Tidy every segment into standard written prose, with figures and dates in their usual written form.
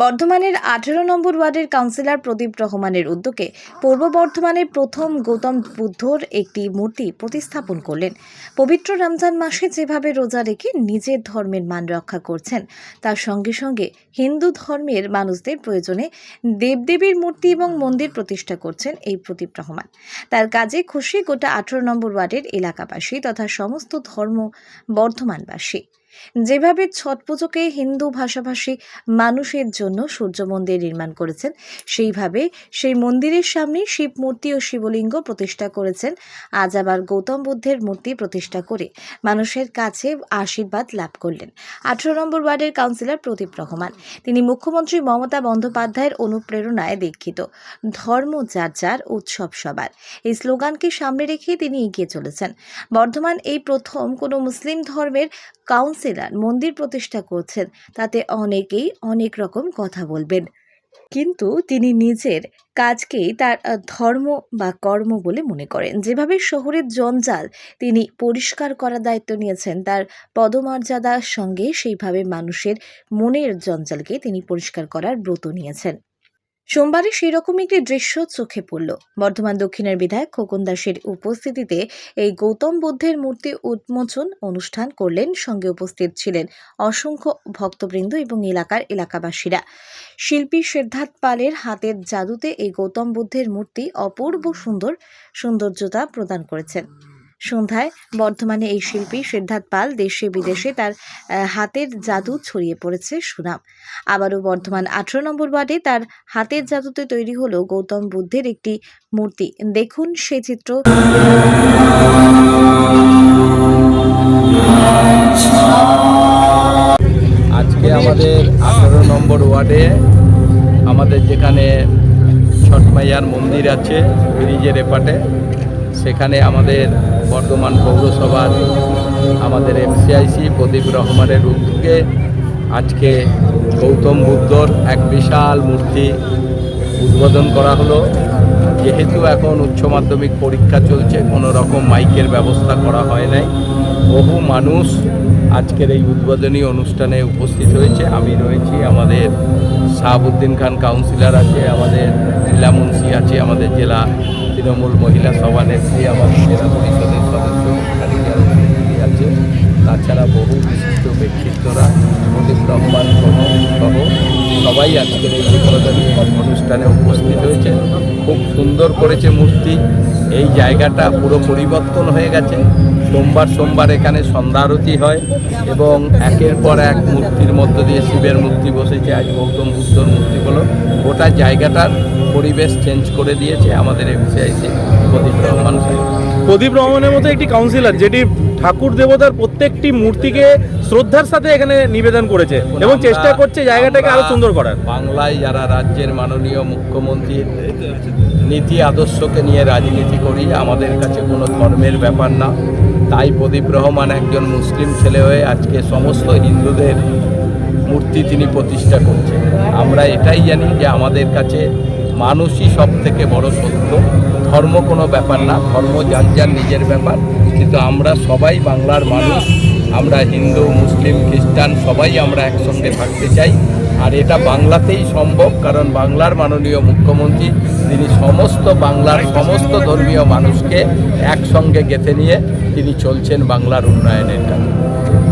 বর্ধমানের 18 নম্বর ওয়ার্ডের কাউন্সিলর প্রদীপ রহমানের উদ্যোগে পূর্ব বর্ধমানের প্রথম গৌতম বুদ্ধর একটি মূর্তি প্রতিস্থাপন করলেন। পবিত্র রমজান মাসে যেভাবে রোজা রেখে নিজের ধর্মের মান রক্ষা করছেন, তার সঙ্গে সঙ্গে হিন্দু ধর্মের মানুষদের প্রয়োজনে দেবদেবীর মূর্তি এবং মন্দির প্রতিষ্ঠা করছেন এই প্রদীপ রহমান। তার কাজে খুশি গোটা 18 নম্বর ওয়ার্ডের এলাকাবাসী তথা সমস্ত ধর্ম বর্ধমানবাসী। যেভাবে ছট পুজোকে হিন্দু ভাষাভাষী মানুষের জন্য সূর্য মন্দির নির্মাণ করেছেন, সেইভাবে সেই মন্দিরের সামনে শিব মূর্তি ও শিবলিঙ্গ প্রতিষ্ঠা করেছেন। আজ আবার গৌতম বুদ্ধের মূর্তি প্রতিষ্ঠা করে মানুষের কাছে আশীর্বাদ লাভ করলেন 18 নম্বর ওয়ার্ডের কাউন্সিলর প্রদীপ রহমান। তিনি মুখ্যমন্ত্রী মমতা বন্দ্যোপাধ্যায়ের অনুপ্রেরণায় দীক্ষিত। ধর্ম যার যার, উৎসব সবার, এই স্লোগানকে সামনে রেখে তিনি এগিয়ে চলেছেন। বর্ধমান এই প্রথম কোনো মুসলিম ধর্মের কাউন্সিলর মন্দির প্রতিষ্ঠা করছেন, তাতে অনেকেই অনেক রকম কথা বলবেন, কিন্তু তিনি নিজের কাজকেই তার ধর্ম বা কর্ম বলে মনে করেন। যেভাবে শহরের জঞ্জাল তিনি পরিষ্কার করার দায়িত্ব নিয়েছেন তার পদমর্যাদার সঙ্গে, সেইভাবে মানুষের মনের জঞ্জালকে তিনি পরিষ্কার করার ব্রত নিয়েছেন। সোমবারে সেরকম একটি দৃশ্য চোখে পড়ল। বর্ধমান দক্ষিণের বিধায়ক খোকন দাসের উপস্থিতিতে এই গৌতম বুদ্ধের মূর্তি উন্মোচন অনুষ্ঠান করলেন। সঙ্গে উপস্থিত ছিলেন অসংখ্য ভক্তবৃন্দ এবং এলাকাবাসীরা। শিল্পী সিদ্ধার্থ পালের হাতের জাদুতে এই গৌতম বুদ্ধের মূর্তি অপূর্ব সৌন্দর্যতা প্রদান করেছেন। সন্ধ্যায় বর্ধমানে এই শিল্পী সিদ্ধার্থ পাল দেশে বিদেশে তার হাতের জাদু ছড়িয়ে পড়েছে সুনাম। আবারও বর্ধমান 18 নম্বর ওয়ার্ডে তার হাতের জাদুতে তৈরি হলো গৌতম বুদ্ধের একটি মূর্তি। দেখুন সেই চিত্র। আজকে আমাদের 18 নম্বর ওয়ার্ডে আমাদের যেখানে ছট মাইয়ার মন্দির আছে ব্রিজের এপাটে, সেখানে আমাদের বর্ধমান পৌরসভার আমাদের এমসিআইসি প্রদীপ রহমানের উদ্যোগে আজকে গৌতম বুদ্ধর এক বিশাল মূর্তি উদ্বোধন করা হলো। যেহেতু এখন উচ্চ মাধ্যমিক পরীক্ষা চলছে, কোনো রকম মাইকের ব্যবস্থা করা হয় নাই। বহু মানুষ আজকের এই উদ্বোধনী অনুষ্ঠানে উপস্থিত হয়েছে। আমি রয়েছি, আমাদের শাহাবুদ্দিন খান কাউন্সিলর আছে, আমাদের লীলা মুন্সি আছে, আমাদের জেলা তৃণমূল মহিলা সভানেত্রী, আমাদের জেলা পরিষদের সদস্য আছে, তাছাড়া বহু বিশিষ্ট ব্যক্তিত্বরা, প্রদীপ রহমান সহ সবাই আজকের এই উদ্বোধনী অনুষ্ঠানে উপস্থিত হয়েছে। খুব সুন্দর করেছে মূর্তি। এই জায়গাটা পুরো পরিবর্তন হয়ে গেছে। সোমবার এখানে সন্ধ্যা আরতি হয় এবং একের পর এক মূর্তির মধ্য দিয়ে শিবের মূর্তি বসেছে। আজ গৌতম বুদ্ধর মূর্তি হলো। গোটা জায়গাটার পরিবেশ চেঞ্জ করে দিয়েছে আমাদের এমসিআইসি প্রদীপ রহমান সাহেব। প্রদীপ রহমানের মতো একটি কাউন্সিলর যেটি ঠাকুর দেবতার প্রত্যেকটি মূর্তিকে শ্রদ্ধার সাথে এখানে নিবেদন করেছে এবং চেষ্টা করছে জায়গাটাকে আরো সুন্দর করার। বাংলায় যারা রাজ্যের মাননীয় মুখ্যমন্ত্রীর নীতি আদর্শকে নিয়ে রাজনীতি করি, আমাদের কাছে কোনো ধর্মের ব্যাপার না। তাই প্রদীপ রহমান একজন মুসলিম ছেলে হয়ে আজকে সমস্ত হিন্দুদের মূর্তি তিনি প্রতিষ্ঠা করছেন। আমরা এটাই জানি যে আমাদের কাছে মানুষই সব থেকে বড় সত্য। ধর্ম কোনো ব্যাপার না, ধর্ম যার যার নিজের ব্যাপার, কিন্তু আমরা সবাই বাংলার মানুষ। আমরা হিন্দু, মুসলিম, খ্রিস্টান সবাই আমরা একসঙ্গে থাকতে চাই। আর এটা বাংলাতেই সম্ভব, কারণ বাংলার মাননীয় মুখ্যমন্ত্রী তিনি সমস্ত বাংলার সমস্ত ধর্মীয় মানুষকে একসঙ্গে গেঁথে নিয়ে তিনি চলছেন বাংলার উন্নয়নের কাজে।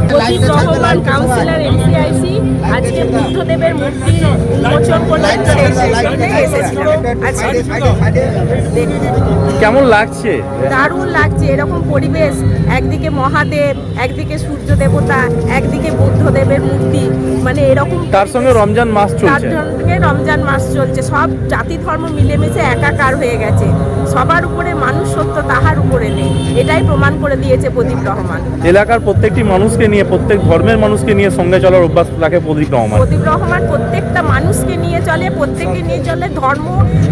প্রদীপ রহমান কাউন্সিলর এমসিআইসি আজকে বুদ্ধদেবের মূর্তি উন্মোচন করলেন। কেমন লাগছে? দারুণ লাগছে। এরকম পরিবেশ, একদিকে মহাদেব, একদিকে সূর্য দেবতা, একদিকে বুদ্ধদেবের মূর্তি, মানে এরকম। তার সঙ্গে রমজান মাস চলছে। সব জাতি ধর্ম মিলেমিশে একাকার হয়ে গেছে। সবার উপরে মানুষ সত্য, তাহার উপরে নেই। এটাই প্রমাণ করে দিয়েছে প্রদীপ রহমান। এলাকার প্রত্যেকটি মানুষকে নিয়ে, প্রত্যেক ধর্মের মানুষকে নিয়ে সঙ্গে চলার অভ্যাস রাখে প্রদীপ রহমান। প্রত্যেকটা মানুষকে নিয়ে চলে, প্রত্যেককে নিয়ে চলে। ধর্ম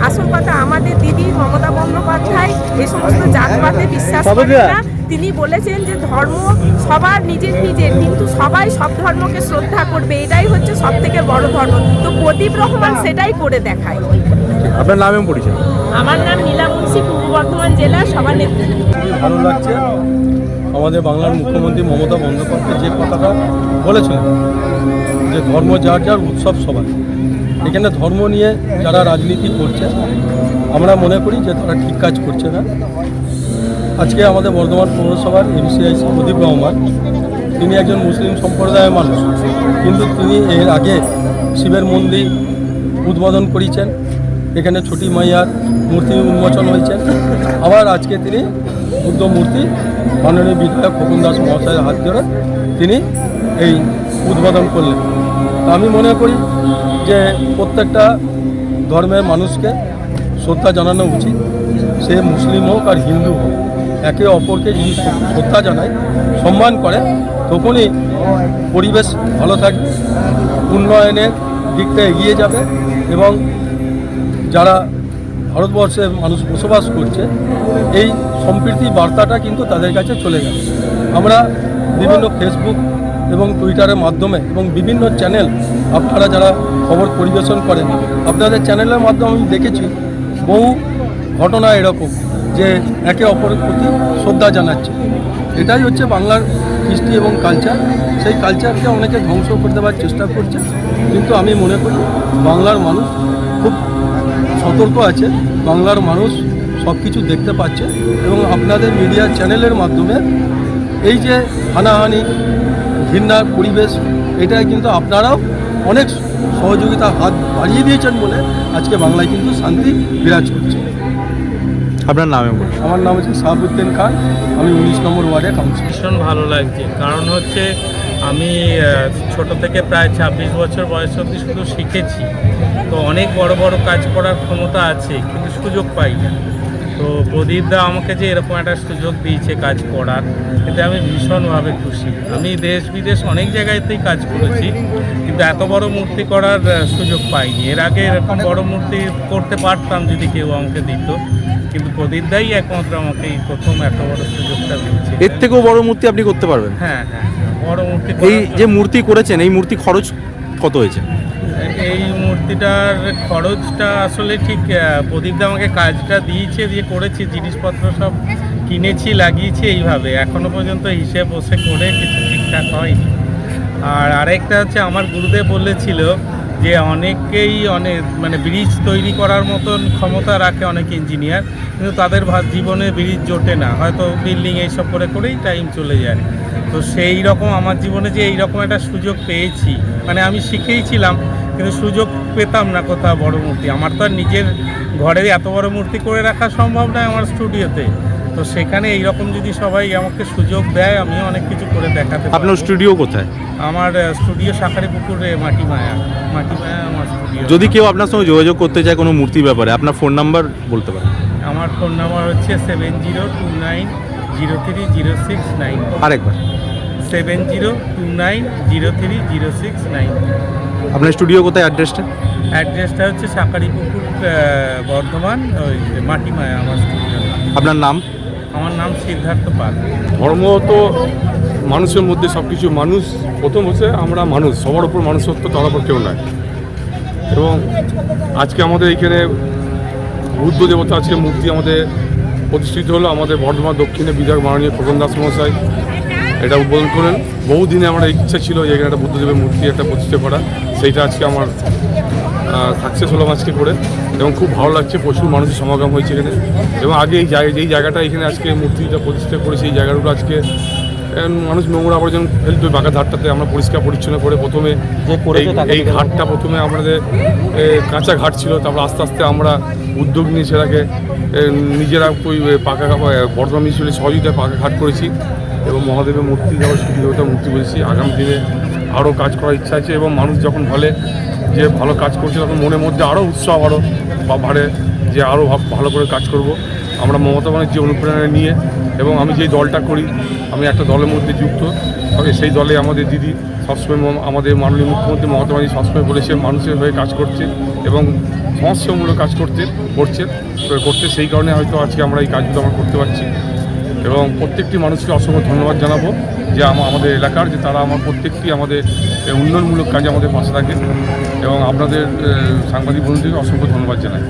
আসল কথা, আমাদের দিদি মমতা বন্দ্যোপাধ্যায় এই সমস্ত জাতপাতে বিশ্বাস করেন না। তিনি বলেছেন যে ধর্ম সবার নিজের, কিন্তু সবাই সব ধর্মকে শ্রদ্ধা করবে, এটাই হচ্ছে সব থেকে বড় ধর্ম। তো প্রদীপ রহমান সেটাই করে দেখায়। আপনার নাম এবং পরিচয়? আমার নাম লীলা মুন্সি, পূর্ব বর্ধমান জেলা সভানেত্রী। ভালো লাগছে। আমাদের বাংলার মুখ্যমন্ত্রী মমতা বন্দ্যোপাধ্যায় যে কথাটা বলেছিলেন যে ধর্ম যার যার, উৎসব সবার, এখানে ধর্ম নিয়ে যারা রাজনীতি করছে আমরা মনে করি যে তারা ঠিক কাজ করছে না। আজকে আমাদের বর্ধমান পৌরসভার এমসিআইসি প্রদীপ রহমান, তিনি একজন মুসলিম সম্প্রদায়ের মানুষ, কিন্তু তিনি এর আগে শিবের মন্দির উদ্বোধন করেছেন, এখানে ছুটি মাইয়ার মূর্তি উন্মোচন হয়েছেন। আবার আজকে তিনি বুদ্ধ মূর্তি মাননীয় বিধায়ক খোকন দাস মহাশয়ের হাত ধরে তিনি এই উদ্বোধন করলেন। তা আমি মনে করি যে প্রত্যেকটা ধর্মের মানুষকে শ্রদ্ধা জানানো উচিত, সে মুসলিম হোক আর হিন্দু হোক। একে অপরকে যদি শ্রদ্ধা জানায়, সম্মান করে, তখনই পরিবেশ ভালো থাকবে, উন্নয়নের দিকটা এগিয়ে যাবে এবং যারা ভারতবর্ষে মানুষ বসবাস করছে এই সম্প্রীতি বার্তাটা কিন্তু তাদের কাছে চলে যাবে। আমরা বিভিন্ন ফেসবুক এবং টুইটারের মাধ্যমে এবং বিভিন্ন চ্যানেল আপনারা যারা খবর পরিবেশন করেন, আপনাদের চ্যানেলের মাধ্যমে আমি দেখেছি বহু ঘটনা এরকম যে একে অপরের প্রতি শ্রদ্ধা জানাচ্ছে। এটাই হচ্ছে বাংলার কৃষ্টি এবং কালচার। সেই কালচারকে অনেকে ধ্বংস করে দেওয়ার চেষ্টা করছে, কিন্তু আমি মনে করি বাংলার মানুষ খুব সতর্ক আছে, বাংলার মানুষ সব কিছু দেখতে পাচ্ছে এবং আপনাদের মিডিয়া চ্যানেলের মাধ্যমে এই যে হানাহানি ঘৃণার পরিবেশ, এটাই কিন্তু আপনারাও অনেক সহযোগিতা হাত বাড়িয়ে দিয়েছেন বলে আজকে বাংলায় কিন্তু শান্তি বিরাজ করছে। আপনার নামে আমার নাম হচ্ছে শাহাবুদ্দিন খান, আমি 19 নম্বর ওয়ার্ডে কাউন্সিলর। ভীষণ ভালো লাগছে, কারণ হচ্ছে আমি ছোট থেকে প্রায় 26 বছর বয়স অবধি শুধু শিখেছি। তো অনেক বড় বড় কাজ করার ক্ষমতা আছে, কিন্তু সুযোগ পাই না। তো প্রদীপদা আমাকে যে এরকম একটা সুযোগ দিয়েছে কাজ করার, এতে আমি ভীষণভাবে খুশি। আমি দেশ বিদেশ অনেক জায়গাতেই কাজ করেছি, কিন্তু এত বড় মূর্তি করার সুযোগ পাইনি। এর আগে এরকম বড় মূর্তি করতে পারতাম যদি কেউ আমাকে দিত, কিন্তু প্রদীপদাই একমাত্র আমাকে এই প্রথম এত বড় সুযোগটা দিয়েছে। এর থেকেও বড় মূর্তি আপনি করতে পারবেন? হ্যাঁ, বড় মূর্তি। এই যে মূর্তি করেছেন, এই মূর্তি খরচ কত হয়েছে? এই মূর্তিটার খরচটা আসলে ঠিক প্রদীপদা আমাকে কাজটা দিয়েছে, দিয়ে করেছি, জিনিসপত্র সব কিনেছি, লাগিয়েছি, এইভাবে এখনো পর্যন্ত হিসেব বসে করে কিছু ঠিকঠাক হয়নি। আর আরেকটা হচ্ছে আমার গুরুদেব বলেছিল যে অনেকেই মানে ব্রিজ তৈরি করার মতন ক্ষমতা রাখে অনেক ইঞ্জিনিয়ার, কিন্তু তাদের জীবনে ব্রিজ জোটে না, হয়তো বিল্ডিং এইসব করে করেই টাইম চলে যায়। তো সেই রকম আমার জীবনে যে এইরকম একটা সুযোগ পেয়েছি, মানে আমি শিখেইছিলাম কিন্তু সুযোগ পেতাম না কোথাও বড় মূর্তি। আমার তো আর নিজের ঘরে এত বড় মূর্তি করে রাখা সম্ভব নয় আমার স্টুডিওতে। তো সেখানে এইরকম যদি সবাই আমাকে সুযোগ দেয়, আমিও অনেক কিছু করে দেখাতে পারবো। আপনার স্টুডিও কোথায়? আমার স্টুডিও শাঁখারীপুকুরে মাটিমায়া আমার স্টুডিও। যদি কেউ আপনার সঙ্গে যোগাযোগ করতে চায় কোনো মূর্তির ব্যাপারে, আপনার ফোন নাম্বার বলতে পারেন? আমার ফোন নাম্বার হচ্ছে 7029030690। আরেকবার 7029030690। আপনার স্টুডিও কোথায়, অ্যাড্রেসটা? অ্যাড্রেসটা হচ্ছে শাঁখারীপুকুর, বর্ধমান, ওই মাটিমায়া আমার স্টুডিও। আপনার নাম? আমার নাম সিদ্ধার্থ পাল। ধর্ম তো মানুষের মধ্যে সব কিছু, মানুষ প্রথম হচ্ছে আমরা মানুষ, সবার উপর মানুষত্ব, তার উপর কেউ নয়। এবং আজকে আমাদের এইখানে বুদ্ধ দেবতা আজকে মূর্তি আমাদের প্রতিষ্ঠিত হলো। আমাদের বর্ধমান দক্ষিণে বিধায়ক মাননীয় খোকন দাস মহাশয় এটা উদ্বোধন করেন। বহুদিনে আমার ইচ্ছা ছিল যে এখানে একটা বুদ্ধদেবের মূর্তি একটা প্রতিষ্ঠা করা, সেইটা আজকে আমার সাকসেস হলাম আজকে করে, এবং খুব ভালো লাগছে। প্রচুর মানুষের সমাগম হয়েছে এখানে। এবং আগে যেই জায়গাটা এখানে আজকে মূর্তিটা প্রতিষ্ঠা করেছে, এই জায়গাগুলো আজকে মানুষ নোংরা আবর্জন ফেলতো, বাঁকা ধারটাতে আমরা পরিষ্কার পরিচ্ছন্ন করে প্রথমে এই ঘাটটা প্রথমে আমাদের কাঁচা ঘাট ছিল, তারপর আস্তে আস্তে আমরা উদ্যোগ নিয়ে সেটাকে নিজেরা ওই পাকা বর্ধমান মিউনিসিপ্যালিটির সহযোগিতায় পাকা ঘাট করেছি এবং মহাদেবের মূর্তি দেওয়ার সুবিধা মূর্তি বলেছি। আগামী দিনে আরও কাজ করার ইচ্ছা আছে এবং মানুষ যখন বলে যে ভালো কাজ করছে, তখন মনের মধ্যে আরও উৎসাহ বাড়ে যে আরও ভালো করে কাজ করব। আমরা মমতা ব্যানার্জি অনুপ্রেরণা নিয়ে, এবং আমি যেই দলটা করি, আমি একটা দলের মধ্যে যুক্ত, তবে সেই দলে আমাদের দিদি সবসময়, আমাদের মাননীয় মুখ্যমন্ত্রী মমতা ব্যানার্জি সবসময় বলেছে মানুষের হয়ে কাজ করছে এবং সমাজসেবামূলক কাজ করতে, সেই কারণে হয়তো আজকে আমরা এই কাজগুলো আমরা করতে পারছি। এবং প্রত্যেকটি মানুষকে অসংখ্য ধন্যবাদ জানাবো যে আমাদের এলাকার, যে তারা আমার প্রত্যেকটি আমাদের উন্নয়নমূলক কাজে আমাদের পাশে থাকে, এবং আপনাদের সাংবাদিক বন্ধুদেরকে অসংখ্য ধন্যবাদ জানাই।